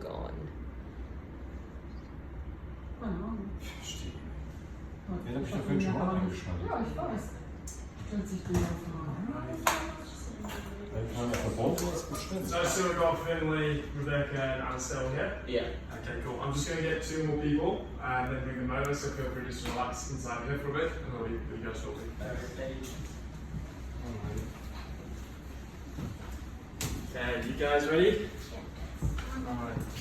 gone. Verstehe. Den habe ich ja vorhin schon mal eingeschaltet. Ja, ich weiß. Stellt sich die auf. So still got Finley, Rebecca and Ansel here? Yeah. Okay, cool. I'm just going to get 2 more people and then bring them over, so feel free to just relax inside here for a bit and I'll be with you guys shortly. Okay, you guys ready? Yeah. Alright.